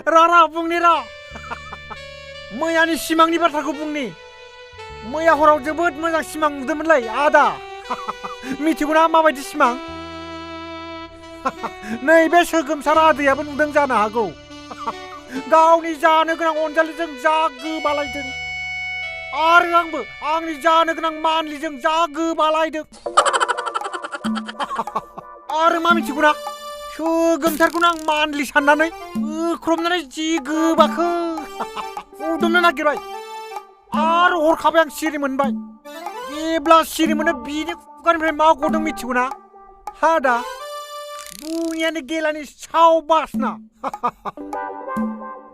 रारा बुंनि र' मैयानि सिमांनि बाथ्राखौ बुंनि मैया हराव जोबोद मोजां सिमां नुदोंमोनलै आदा मिथिगौना माबायदि सिमां नैबे सोगोमसार आदैयाबो नुदों जानो हागौ गावनि जानो गोनां अनजालिजों जा गोबालायदों आरो आंबो आंनि जानो गोनां मानलिजों जा गोबालायदों आरो मा मिथिगौना सोगोमसारखौनो आं मानलि साननानै बोख्रबनानै जि गोबाखो उदुमनो नागिरबाय आरो हरखाबै आं सिरि मोनबाय जेब्ला सिरि मोनो बिनि खुगानिफ्राय मा गदों मिथिगौना आदा बुंनायानो गेलानि साव बासना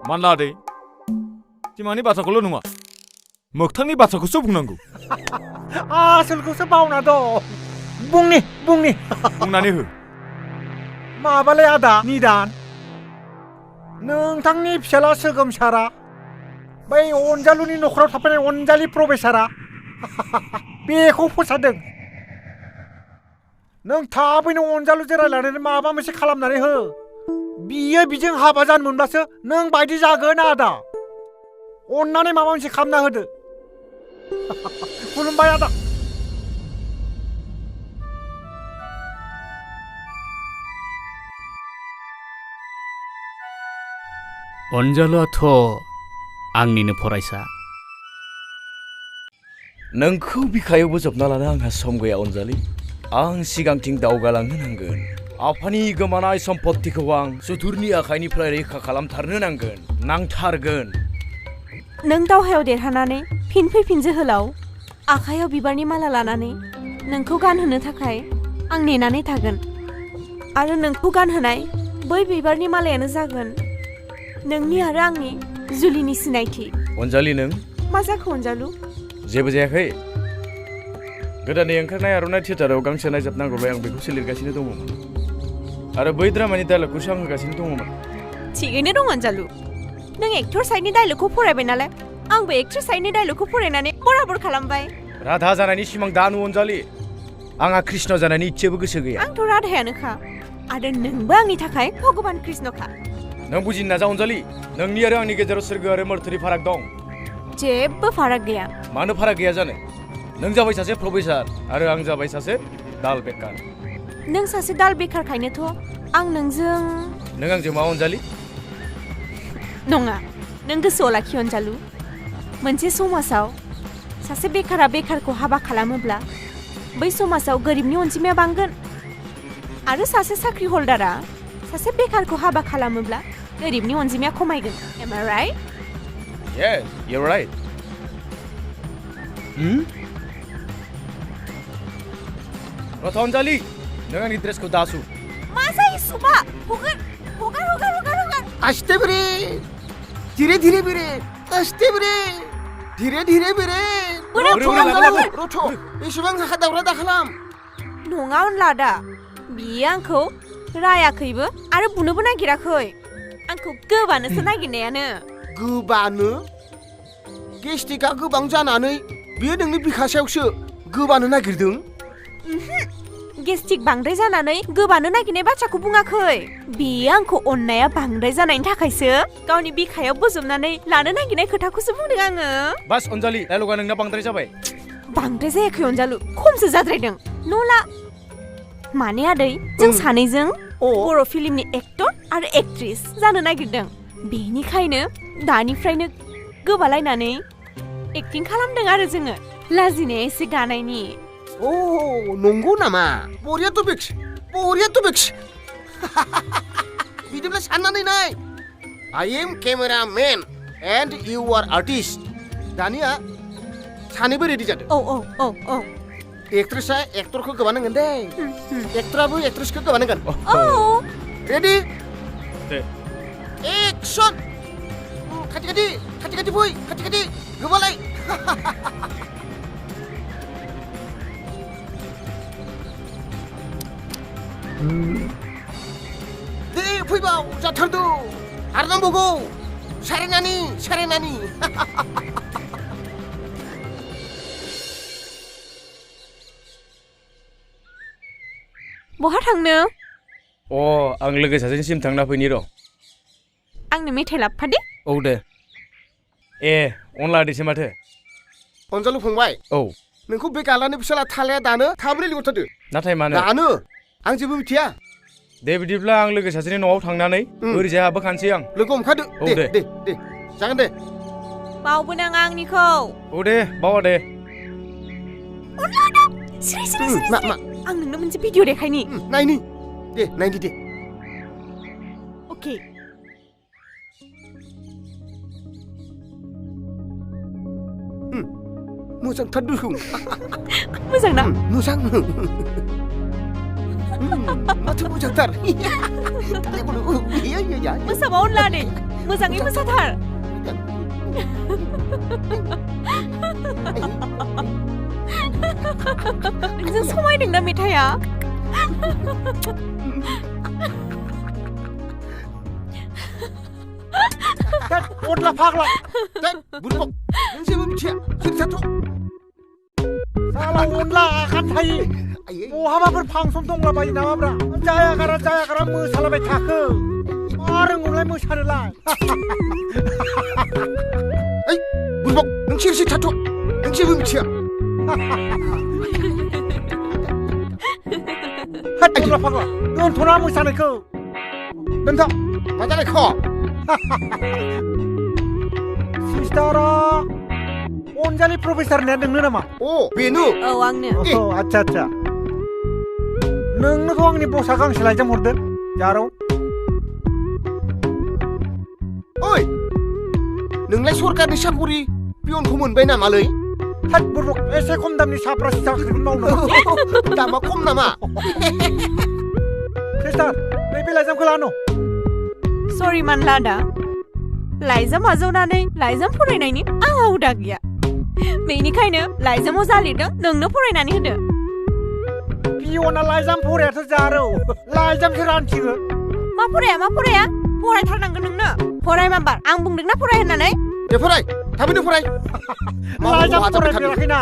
मानला आदै सिमांनि बाथ्राखौल' नङा मोगथांनि बाथ्राखौसो बुंनांगौ आसोलखौसो बावना दं बुंनि बुंनानै हो माबालै आदा निदान नोंथांनि फिसाला सोगोमसारा बै अनजालुनि नखराव थाफैनाय अनजालि प्रफेसारा बेखौ फोसादों नों थाबैनो अनजालुजों रायलायनानै माबा मोनसे खालामनानै हो बियो बिजों हाबा जानो मोनब्लासो नों बायदि जागोन आदा अननानै माबा मोनसे खालामना होदो खुलुमबाय आदा अनजालुआथ' आंनिनो फरायसा नोंखौ बिखायाव बोजबना लानो आंहा सम गैया अनजालि आं सिगांथिं दावगालांनो नांगोन आफानि गोमानाय सम्पत्तिखौ आं सुथुरनि आखाइनिफ्राय रैखा खालामथारनो नांथारगोन नों दावहायाव देरहानानै फिन फैफिन जोहोलाव आखायाव बिबारनि माला लानानै नोंखौ गानहोनो थाखाय आं नेनानै थागोन आरो नोंखौ गानहोनाय बै बिबारनि मालायानो जागोन नोंनि आरो आंनि जुलिनि सिनायथि अनजालि नों मा जाखो अनजालु जेबो जायाखै गोदानै ओंखारनाय आर'नाइ थियेटाराव गांसे नायजाबनांगौलाय आं बेखौसो लिरगासिनो दङमोन आरो बै द्रामानि डायलगखौसो आं होगासिनो दङमोन थिगैनो दं अनजालु नों एक्टर साइडनि डायलगखौ फरायबाय नालाय आंबो एक्ट्रेस साइडनि डायलगखौ फरायनानै बराबर खालामबाय राधा जानायनि सिमां दानु अनजालि आंहा कृष्ण जानायनि इच्छेबो गोसो गैया आंथ' राधायानोखा आरो नोंबो आंनि थाखाय भगबान कृष्णखा नों बुजिनो नाजा अनजालि नोंनि आरो आंनि गेजेराव सोरगो आरो मोरथोनि फाराग दं जेबो फाराग गैया मानो फाराग गैया जानो नों जाबाय सासे प्रफेसार आरो आं जाबाय सासे दाल बेकार नों सासे दाल बेकारखायनोथ' आं नोंजों नों आंजों मा अनजालि नङा नों गोसोआव लाखि अनजालु मोनसे समाजाव सासे बेकारा बेकारखौ हाबा खालामोब्ला बै समाजाव गोरिबनि अनजिमाया बांगोन आरो सासे साख्रि हल्डारा सासे बेकारखौ हाबा खालामोब्ला गोरिबनि अनजिमाया खमायगोन Am I right? Yes, you're right. रथ अनजालि नों आंनि ड्रेसखौ दासु मा जायो सुबा हगार आस्ते ब्रे धीरे धीरे बेरे आस्ते ब्रे धीरे धीरे बेरे रथ' एसेबां हाखा दावरा दा खालाम नङा अनलादा बियो आंखौ रायाखैबो आरो बुनोबो नागिराखै आंखौ गोबानोसो नागिरनायानो गोबानो गेस्टिकआ गोबां जानानै बियो नोंनि बिखा सायावसो गोबानो नागिरदों गेस्टिक बांद्राय जानानै गोबानो नागिरनाय बाथ्राखौ बुङाखै बियो आंखौ अननाया बांद्राय जानायनि थाखायसो गावनि बिखायाव बोजबनानै लानो नागिरनाय खोथाखौसो बुंदों आङो बास अनजालि डायलगा नोंना बांद्राय जाबाय बांद्राय जायाखै अनजालु खमसो जाद्रायदों नला माने आदै जों सानैजों बर' फिल्मनि एक्टर आरो एक्ट्रेस जानो नागिरदों बेनिखायनो दानिफ्रायनो गोबालायनानै एक्टिं खालामदों आरो जोङो लाजिनाया एसे गानायनि नंगौ नामा बरियाथ' फिक्स बिदिब्ला साननानै नाय I am cameraman and you are artist दानिया सानैबो रेडि जादों औ एक्ट्रेसआ एक्टरखौ गोबानांगोन दे एक्टराबो एक्ट्रेसखौ गोबानांगोन रेडि एक्सन खाथि फै खाथि गोबालाय दे फैबाव जाथारदो आरो नांबावगौ सारेनानि बहा थांनो आं लोगो सासेनिसिम थांना फैनि र' आंनो मेथाइ लाबोफादे। औ दे ए अनला देसो माथो अनजालु फंबाय औ नोंखौ बे गालानि फिसाला थालाया दानो थाबैनो लिंहरथारदो नाथाय मानो दानो आं जेबो मिथिया दे बिदिब्ला आं लोगो सासेनि न'आव थांनानै ओरैजाय हाबोखानोसै आं लोगो हमखादो औ दे दे। दे दे जागोन दे बावबो नाङा आंनिखौ। औ दे बावा दे सिरि सिरि मा सिरि। मा आं नोंनो मोनसे भिडिअ देखायनि। नायनि दे नायनि दे अके। मोजांथार दुखु मोजां ना? मोजां माथो मोजांथार मोसाबा अनला दे मोजाङै मोसाथार। नोंजों समायदोंना मेथाइआ? अनला फाग्ला बुरबक नों जेबो मिथिया सोर थाथ' साला अनला आखान थायो बहाबाफोर फांसन दंलाबायो नामाब्रा जायागारा मोसालाबाय थाखो मा रोंगौलाय मोसानोलाय ओइ बुरबक नों सिरि थाथ' नों जेबो मिथिया होद अनला फाग्ला दोनथ'ना मोसानायखौ दोनथ' मा जानायखौ सिस्टारा अनजालि प्रफेसार होननाया नोंनो नामा? अ बेनो औ आंनो। अ आच्छा नोंनोथ' आंनि बसा गांसे लाइजाम हरदो जारौ ओइ नोंलाय सरकारनि साखरि पियनखौ मोनबाय नामालै होद बुरबक एसे खम दामनि साफ्रासि साख्रिखौनो मावनो दामा खम नामा सिस्टार नैबे लाइजामखौ लानो सरि मानलादा लाइजाम आजावनानै लाइजाम फरायनायनि आंहा हुदा गैया बेनिखायनो लाइजामाव जा लिरदों नोंनो फरायनानै होदो पियना लाइजाम फरायाथ' जारौ लाइजामसो रानथिङो मा फराया फरायथारनांगोन नोंनो फराय माबार आं बुंदोंना फराय होननानै दे फराय थाबैनो फराय लाइजाम फरायफेराखैना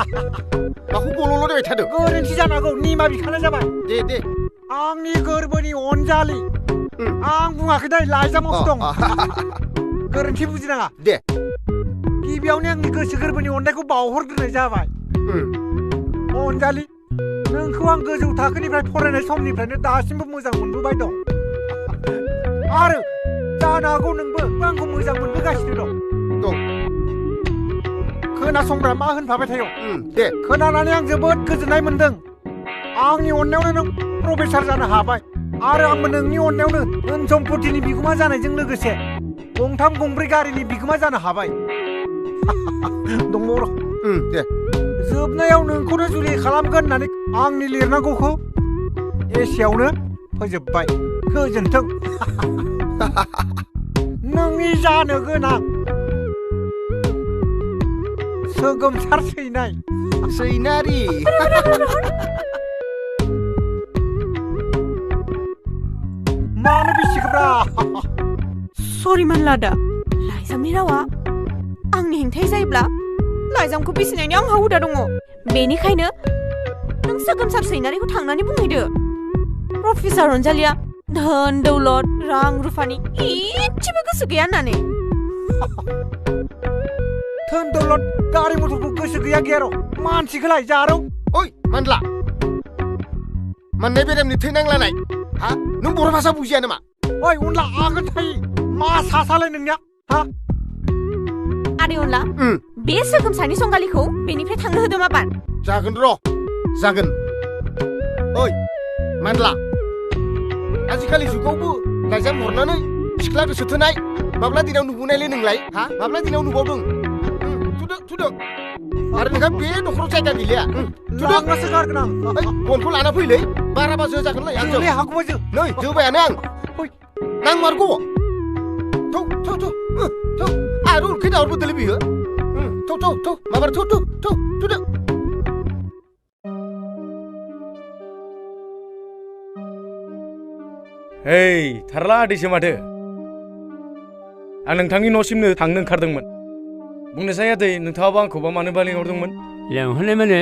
माखौ गल'ल' देबाय थादों गोरोन्थि जानो हागौ निमा बिखानाय जाबाय दे आंनि गोरबोनि अनजालि आं बुङाखै दै लाइजामावसो दं गोरोन्थि बुजिनाङा दे गिबियावनो आंनि गोसो गोरबोनि अननायखौ बावहरग्रोनाय जाबाय अनजालि नोंखौ आं गोजौ थाखोनिफ्राय फरायनाय समनिफ्रायनो दासिमबो मोजां मोनबोबाय दं आरो जानो हागौ नोंबो आंखौ मोजां मोनबोगासिनो दं खोनासंग्रा मा होनफाबाय थायो दे खोनानानै आं जोबोद गोजोननाय मोनदों आंनि अननायावनो नों प्रफेसार जानो हाबाय आरो आंबो नोंनि अननायावनो धोन सम्पतिनि बिगोमा जानायजों लोगोसे गंथाम गंब्रै गारिनि बिगोमा जानो हाबाय दंबावो दे जोबनायाव नोंखौनो जुलि खालामगोन होननानै आंनि लिरनांगौखौ एसेयावनो फोजोबबाय गोजोन्थों नोंनि जानो गोनां सोगोमसार सैनाय सैनारि मानो बिसिखोब्रा सरि मानलादा लाइजामनि रावा आंनि हेंथायै जायोब्ला लाइजामखौ बिसिनायनि आंहा हुदा दङ बेनिखायनो नों सोगोमसार सैनारिखौ थांनानै बुंहैदो प्रफेसार अनजालिया धोन दौलत रां रुफानि इसेबो गोसो गैया होननानै धोन दौलत गारि मथरखौ गोसो गैया र' मानसिखौलाय जारौ ओइ मानला माननाय बेरामनि थै नांलानाय हा नों बर' भाषा बुजिया नामा ओइ अनला आगोन थायो मा सासालाय नोंनिया हा आदै अनला बे सोगोमसारनि संगालिखौ बेनिफ्राय थांनो होदो माबार जागोन र' जागोन ओइ मानला आजिखालि जुगावबो लाइजाम हरनानै सिख्ला गोसो थोनाय माब्ला दिनाव नुबोनायलै नोंलाय हा माब्ला दिनाव नुबावदों थुदो आरो नोंहा बे न'खराव जायगा गैलिया लांनासो गारगोन आं बनखौ लाना फैलै बाराबा जो जागोनलै आंजों जोलै हागौबा जो नै जोबायानो आं नांमारगौ थौ आरो उनखै दावरबोदोलै बियो थौ माबार थुदो हेइ थारला आदैसो माथो आं नोंथांनि न'सिमनो थांनो ओंखारदोंमोन बुंनोसै आदै नोंथाङाबा आंखौबा मानोबा लिंहरदोंमोन लेंहरनाय माने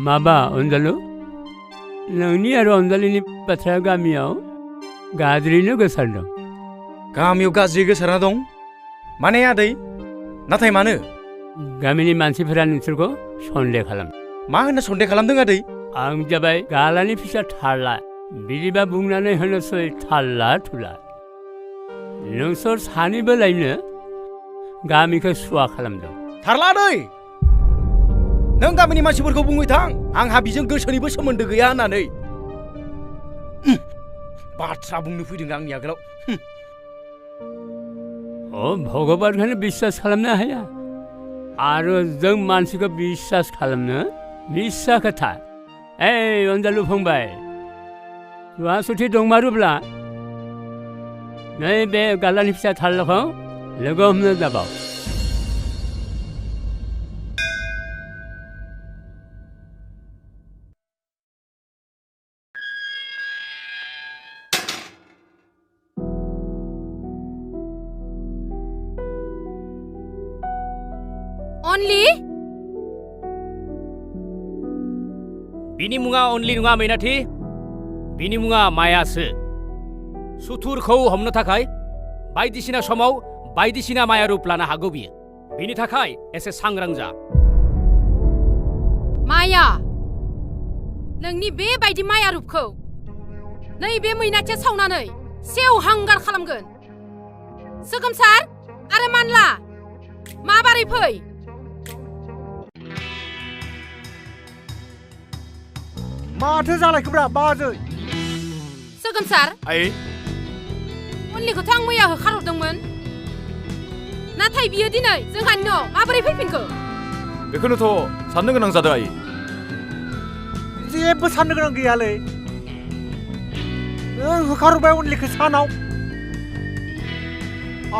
माबा अनजालु नोंनि आरो अनजालिनि बाथ्राया गामियाव गाज्रियैनो गोसारदों गामियाव गाज्रि गोसारना दं माने आदै नाथाय मानो गामिनि मानसिफोरा नोंसोरखौ सन्देह खालाम मा होनना सन्देह खालामदों आदै आं जाबाय गालानि फिसा थारला बिदिबा बुंनानै होनोसै थारला थुला नोंसोर सानैबो लायनो गामिखौ सुवा खालामदों थारला आदै नों गामिनि मानसिफोरखौ बुंबाय थां आंहा बिजों गोसोनिबो सोमोन्दो गैया होननानै बाथ्रा बुंनो फैदों आंनि आगोलाव भगबानखौनो बिश्वास खालामनो हाया आरो जों मानसिखौ बिश्वास खालामनो मिसा खोथा अनजालु फंबाय सुवा सुथि दंमारोब्ला नैबे गालानि फिसा थारलाखौ लोगो हमनो जाबाव अनलि बिनि मुङा अनलि नङा मैनाथि बिनि मुङा मायासो सुथुरखौ हमनो थाखाय बायदिसिना समाव बायदिसिना माया रुप लानो हागौ बियो बिनि थाखाय एसे सांग्रां जा माया नोंनि बेबायदि माया रुपखौ नैबे मैनाथिया सावनानै सेवहांगार खालामगोन सोगोमसार आरो मानला माबारै फै माथो जालायखोब्रा बाजै सोगोमसार आइ अनलिखौथ' आं मैया होखारहरदोंमोन नाथाय बियो दिनै जोंहानि न'आव माबोरै फैफिनखो बेखौनोथ' साननो गोनां जादों आइ जेबो साननो गोनां गैयालै नों होखारहरबाय अनलिखौ सानाव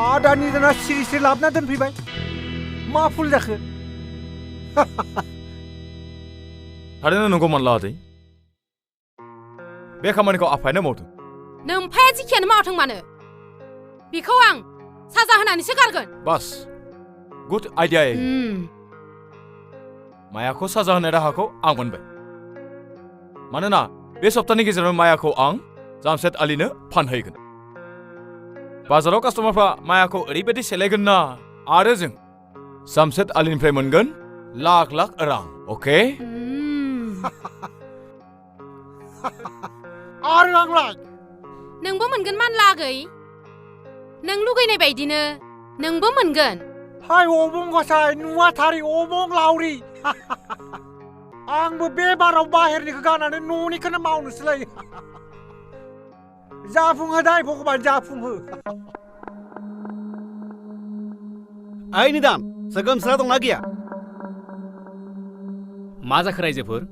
आदानि दाना सिरि सिरि लाबोना दोनफैबाय मा फुल जाखो थारैनो नंगौ मानला आदै बे खामानिखौ आफायानो मावदों नोमफाया जिखियानो मावथों मानो बिखौ आं साजा होनानैसो गारगोन बास गुड आइडिया मायाखौ साजा होनाय राहाखौ आं मोनबाय मानोना बे सप्तानि गेजेराव मायाखौ आं जामशेद आलीनो फानहैगोन बाजाराव कास्टमारफ्रा मायाखौ ओरैबायदि सेलायगोन ना आरो जों जामशेद आलीनिफ्राय मोनगोन लाख लाख रां अके आरो आंलाय नोंबो मोनगोन मानला आगै नों लुगैनाय बायदिनो नोंबो मोनगोन हाय अबं गसाय नुवाथारि अबं लावरि आंबो बे बाराव बाहेरनिखौ गारनानै न'निखौनो मावनोसैलै जाफुंहो दाय भगबान जाफुंहो ओइ निदान सोगोमसारा दंना गैया मा जाखो रायजोफोर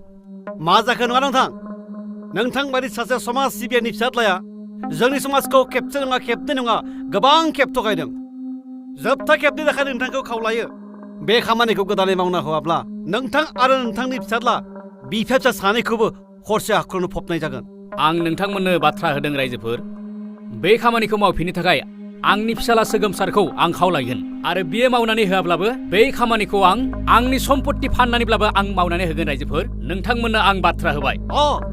मा जाखो नङा नोंथां बायदि सासे समाज सिबियारिनि फिसाज्लाया जोंनि समाजखौ खेबसे नङा खेबनै नङा गोबां खेब थगायदों जोबथा खेबनि थाखाय नोंथांखौ खावलायो बे खामानिखौ गोदानै मावनो हाब्ला नोंथां आरो नोंथांनि फिसाज्ला बिफा फिसा सानैखौबो हरसे हाखरावनो फबनाय जागोन आं नोंथांमोननो बाथ्रा होदों रायजोफोर बे खामानिखौ मावफिननो थाखाय आंनि फिसाला सोगोमसारखौ आं खावलायगोन आरो बियो मावनानै होआब्लाबो बे खामानिखौ आंनि सम्पत्ति फाननानैब्लाबो आं मावनानै होगोन रायजोफोर नोंथांमोननो आं बाथ्रा होबाय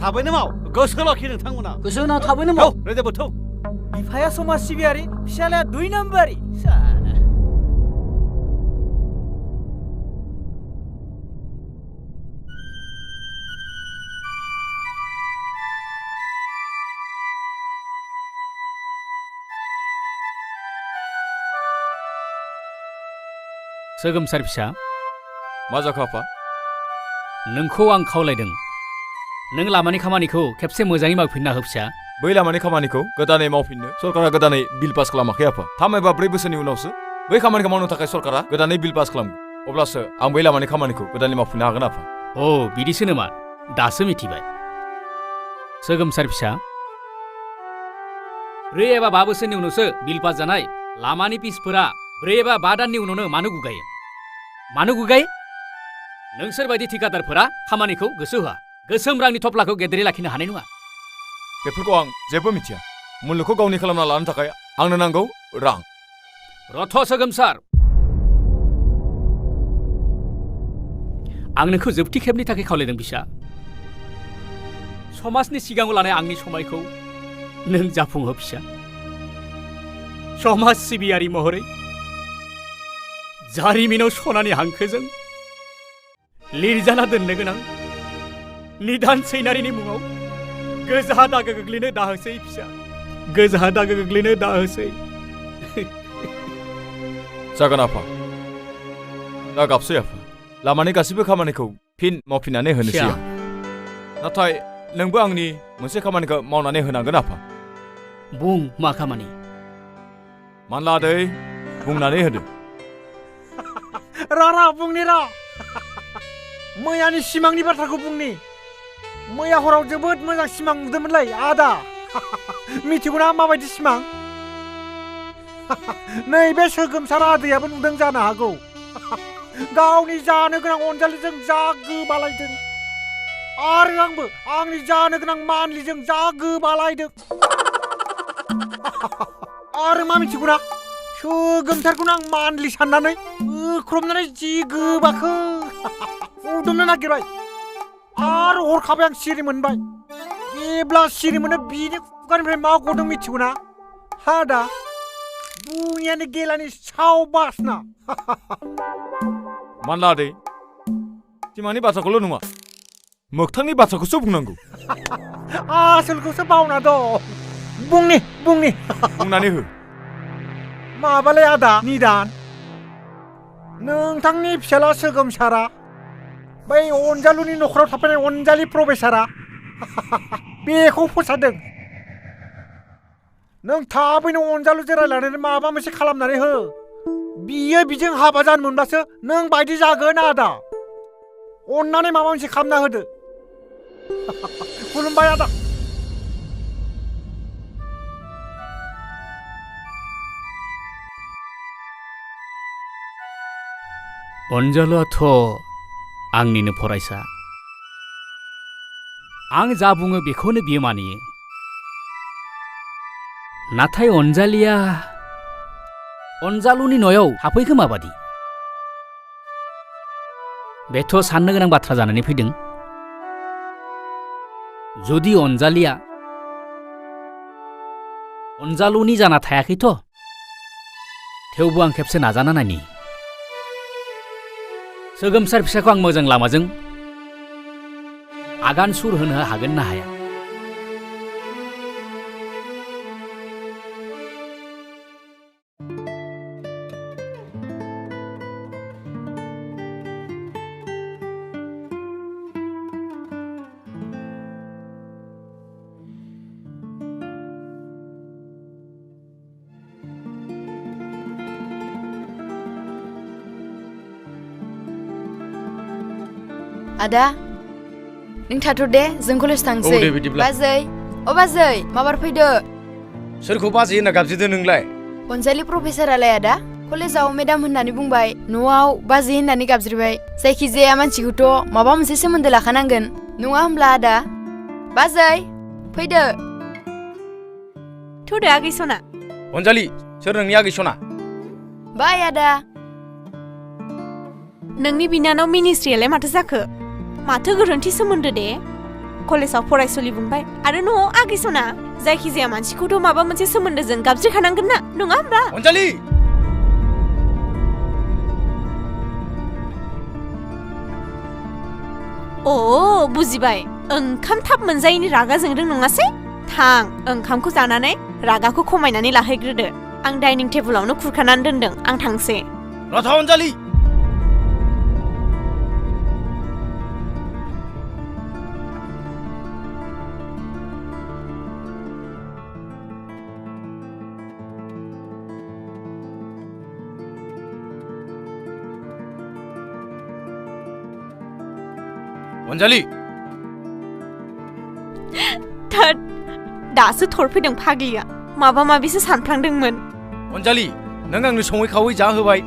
थाबैनो माव गोसो लाखि नोंथांमोना गोसो होना थाबैनो माव रायजोफोर थौ बिफाया समाज सिबियारि फिसालाया 2 नाम्बारि सोगोमसार फिसा मा जाखो आफा नोंखौ आं खावलायदों नों लामानि खामानिखौ खेबसे मोजाङै मावफिनना हो फिसा बै लामानि खामानिखौ गोदानै मावफिननो सरकारा गोदानै बिल पास खालामाखै आफा 3 एबा 4 बोसोरनि उनावसो बै खामानिखौ मावनो थाखाय सरकारा गोदानै बिल पास खालामगोन अब्लासो आं बै लामानि खामानिखौ गोदानै मावफिननो हागोन आफा बिदिसो नामा दासो मिथिबाय सोगोमसार फिसा 4 एबा 5 बोसोरनि उनावसो बिल पास जानाय लामानि पिसफोरा 4 एबा 5 दाननि उनावनो मानो गुगायो नोंसोर बायदि ठिकादारफोरा खामानिखौ गोसो होआ गोसोम रांनि थफ्लाखौ गेदेरै लाखिनो हानाय नङा बेफोरखौ आं जेबो मिथिया मुलुगखौ गावनि खालामना लानो थाखाय आंनो नांगौ रां रथ सोगोमसार आं नोंखौ जोबथि खेबनि थाखाय खावलायदों फिसा समाजनि सिगाङाव लानाय आंनि समायखौ नों जाफुंहो फिसा समाज सिबियारि महरै जारिमिनाव सनानि हांखोजों लिरजाना दोननो गोनां निदान सैनारिनि मुङाव गोजा दागो गोग्लैनो दाहोसै फिसा गोजा दागो गोग्लैनो दाहोसै जागोन आफा दा गाबसै आफा लामानि गासैबो खामानिखौ फिन मावफिननानै होनोसै आं नाथाय नोंबो आंनि मोनसे खामानिखौ मावनानै होनांगोन आफा बुं मा खामानि मानलादै बुंनानै होदो रा बुंनि रा मैयानि सिमांनि बाथ्राखौ बुंनि मैया हराव जोबोद मोजां सिमां नुदोंमोनलै आदा मिथिगौना माबायदि सिमां नैबे सोगोमसार आदैयाबो नुदों जानो हागौ गावनि जानो गोनां अनजालिजों जा गोबालायदों आरो आंबो आंनि जानो गोनां मानलिजों जा गोबालायदों आरो मा मिथिगौना सोगोमसारखौनो आं मानलि साननानै बोख्रबनानै जि गोबाखो उदुमनो नागिरबाय आरो हरखाबै आं सिरि मोनबाय जेब्ला सिरि मोनो बिनि खुगानिफ्राय मा गदों मिथिगौना आदा बुंनायानो गेलानि साव बासना मानलादै सिमांनि बाथ्राखौल' नङा मोगथांनि बाथ्राखौसो बुंनांगौ आसोलखौसो बावना दं बुंनि बुंनानै हो माबालै आदा निदान नोंथांनि फिसाला सोगोमसारा बै अनजालुनि नखराव थाफैनाय अनजालि प्रफेसारा बेखौ फोसादों नों थाबैनो अनजालुजों रायलायनानै माबा मोनसे खालामनानै हो बियो बिजों हाबा जानो मोनब्लासो नों बायदि जागोन आदा अन्नानै माबा मोनसे खालामना होदो खुलुमबाय आदा अनजालुआथ' आंनिनो फरायसा आं जा बुङो बेखौनो बियो मानियो नाथाय अनजालिया अनजालुनि न'याव हाबफैखो माबादि बेथ' साननो गोनां बाथ्रा जानानै फैदों जुदि अनजालिया अनजालुनि जाना थायाखैथ' थेवबो आं खेबसे नाजाना नायनि सोगोमसार फिसाखौ आं मोजां लामाजों आगान सुर होनो हागोन ना हाया आदा नों थाथ' दे जों कलेज थांसै औ दे बिदिब्ला। बाजै अ बाजै माबार फैदो सोरखौ बाजै होनना गाबज्रिदों नोंलाय अनजालि प्रफेसारालाय आदा कलेजाव मेडाम होननानै बुंबाय न'आव बाजै होननानै गाबज्रिबाय जायखिजाया मानसिखौथ' माबा मोनसे सोमोन्दो लाखानांगोन नङा होमब्ला आदा बाजै फैदो थुदो आगै सना अनजालि सोर नोंनि आगै सना बाय आदा नोंनि बिनानाव मिनिस्ट्रियालाय माथो जाखो माथो गोरोन्थि सोमोन्दो दे कलेजाव फरायसुलि बुंबाय आरो न'आव आगै सना जायखिजाया मानसिखौथ' माबा मोनसे सोमोन्दोजों गाबज्रिखानांगोन ना नङा होमबा अनजालि अ बुजिबाय ओंखाम थाब मोनजायैनि रागा जोंदों नङासै थां ओंखामखौ जानानै रागाखौ खमायनानै लाहैग्रोदो आं डाइनिं टेबोलावनो खुरखानानै दोनदों आं थांसै रथा अनजालि अनजालि थोद दासो थरफैदों फाग्लिया माबा माबिसो सानफ्लांदोंमोन अनजालि नों आंनो सङै खावै जाहोबाय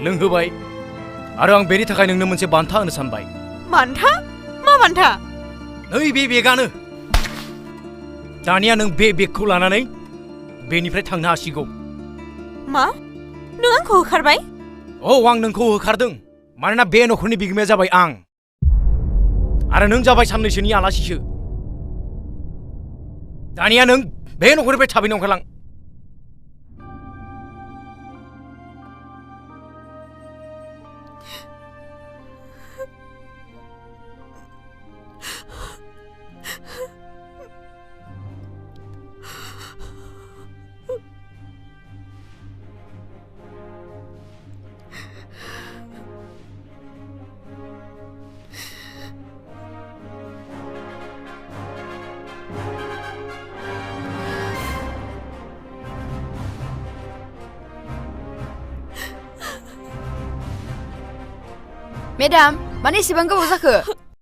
लोंहोबाय आरो आं बेनि थाखाय नोंनो मोनसे बान्था होनो सानबाय बान्था मा बान्था नै बे बेगानो दानिया नों बे बेगखौ लानानै बेनिफ्राय थांनो हासिगौ मा नों आंखौ होखारबाय औ आं नोंखौ होखारदों मानोना बे नखरनि बिगोमाया जाबाय आं आरो नों जाबाय साननैसोनि आलासिसो दानिया नों बे नखरनिफ्राय थाबैनो ओंखारलां मेडाम मानो एसेबां गोबाव जाखो